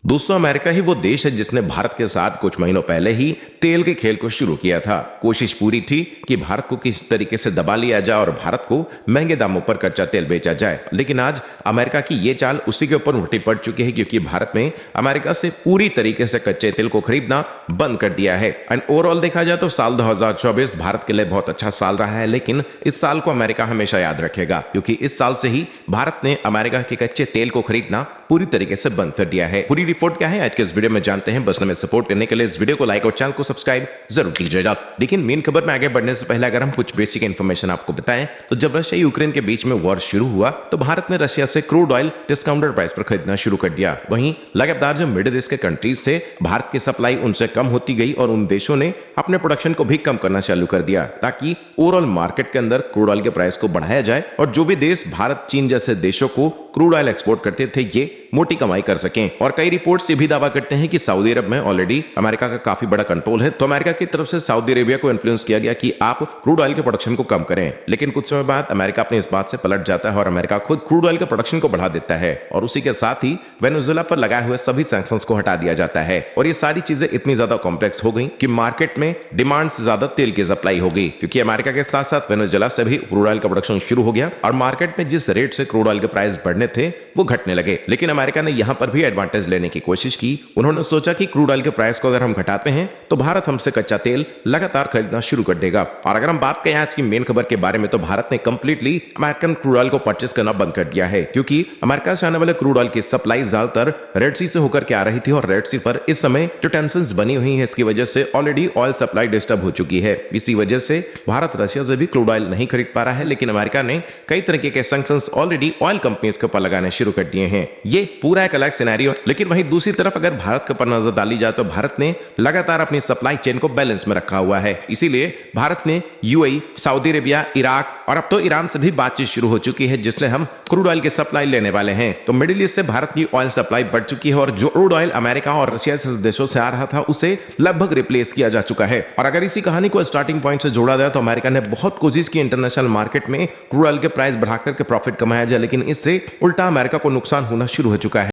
दोस्तों, अमेरिका ही वो देश है जिसने भारत के साथ कुछ महीनों पहले ही तेल के खेल को शुरू किया था। कोशिश पूरी थी कि भारत को किस तरीके से दबा लिया जाए और भारत को महंगे दामों पर कच्चा तेल बेचा जाए। लेकिन आज अमेरिका की ये चाल उसी के ऊपर उल्टी पड़ चुकी है, क्योंकि भारत में अमेरिका से पूरी तरीके से कच्चे तेल को खरीदना बंद कर दिया है। एंड ओवरऑल देखा जाए तो साल 2024 भारत के लिए बहुत अच्छा साल रहा है, लेकिन इस साल को अमेरिका हमेशा याद रखेगा, क्योंकि इस साल से ही भारत ने अमेरिका के कच्चे तेल को खरीदना पूरी तरीके से बंद कर दिया है। पूरी रिपोर्ट क्या है आज के इस वीडियो में जानते हैं। बस हमें सपोर्ट करने के लिए इस वीडियो को लाइक और चैनल को सब्सक्राइब जरूर कीजिएगा। लेकिन मेन खबर में आगे बढ़ने से पहले अगर हम कुछ बेसिक इन्फॉर्मेशन आपको बताएं तो जब रशिया यूक्रेन के बीच में वॉर शुरू हुआ तो भारत ने रशिया से क्रूड ऑयल डिस्काउंटेड प्राइस पर खरीदना शुरू कर दिया। वहीं लगातार जो मिडिल ईस्ट के कंट्रीज थे, भारत की सप्लाई उनसे कम होती गई और उन देशों ने अपने प्रोडक्शन को भी कम करना चालू कर दिया, ताकि ओवरऑल मार्केट के अंदर क्रूड ऑयल के प्राइस को बढ़ाया जाए और जो भी देश भारत, चीन जैसे देशों को क्रूड ऑयल एक्सपोर्ट करते थे ये मोटी कमाई कर सकें। और कई रिपोर्ट्स ये भी दावा करते हैं कि सऊदी अरब में ऑलरेडी अमेरिका का काफी बड़ा कंट्रोल है, तो अमेरिका की तरफ से सऊदी अरेबिया को इन्फ्लुएंस किया गया कि आप क्रूड ऑयल के प्रोडक्शन को कम करें। लेकिन कुछ समय बाद अमेरिका अपनी इस बात से पलट जाता है और अमेरिका खुद क्रूड ऑयल के प्रोडक्शन को बढ़ा देता है और उसी के साथ ही वेनेजुएला पर लगाए हुए सभी सैंक्शंस को हटा दिया जाता है। और ये सारी चीजें इतनी ज्यादा कॉम्प्लेक्स हो गई कि मार्केट में डिमांड से ज्यादा तेल की सप्लाई हो गई, क्योंकि अमेरिका के साथ साथ वेनेजुएला से भी क्रूड ऑयल का प्रोडक्शन शुरू हो गया और मार्केट में जिस रेट से क्रूड ऑयल के प्राइस बढ़ने थे वो घटने लगे। लेकिन अमेरिका ने यहां पर भी एडवांटेज लेने की कोशिश की। उन्होंने सोचा कि क्रूड ऑयल के प्राइस को अगर हम घटाते हैं तो भारत हमसे कच्चा तेल लगातार खरीदना शुरू कर देगा। और अगर हम बात करें आज की मेन खबर के बारे में तो भारत ने कंप्लीटली अमेरिकन क्रूड ऑयल को परचेस करना बंद कर दिया है, क्योंकि अमेरिका से आने वाले क्रूड ऑयल की सप्लाई ज्यादातर रेड सी से होकर के आ रही थी और रेड सी पर इस समय जो टेंशंस बनी हुई है इसकी वजह से ऑलरेडी ऑयल सप्लाई डिस्टर्ब हो चुकी है। इसी वजह से भारत रशिया से भी क्रूड ऑयल नहीं खरीद पा रहा है, लेकिन अमेरिका ने कई तरीके के सैंक्शंस ऑलरेडी ऑयल कंपनीज के ऊपर लगाने शुरू कर दिए हैं। ये पूरा एक अलग सिनेरियो। लेकिन वहीं दूसरी तरफ अगर भारत के ऊपर नजर डाली जाए तो भारत ने लगातार अपनी सप्लाई चेन को बैलेंस में रखा हुआ है। इसीलिए भारत ने यूएई, सऊदी अरेबिया, इराक और अब तो ईरान से भी बातचीत शुरू हो चुकी है, जिससे हम क्रूड ऑयल की सप्लाई लेने वाले हैं। तो मिडिल ईस्ट से भारत की ऑयल सप्लाई बढ़ चुकी है और जो क्रूड ऑयल अमेरिका और रशिया से देशों से आ रहा था उसे लगभग रिप्लेस किया जा चुका है। और अगर इसी कहानी को स्टार्टिंग पॉइंट से जोड़ा जाए तो अमेरिका ने बहुत कोशिश की इंटरनेशनल मार्केट में क्रूड ऑयल के प्राइस बढ़ाकर के प्रॉफिट कमाया जाए, लेकिन इससे उल्टा अमेरिका को नुकसान होना शुरू हो चुका है।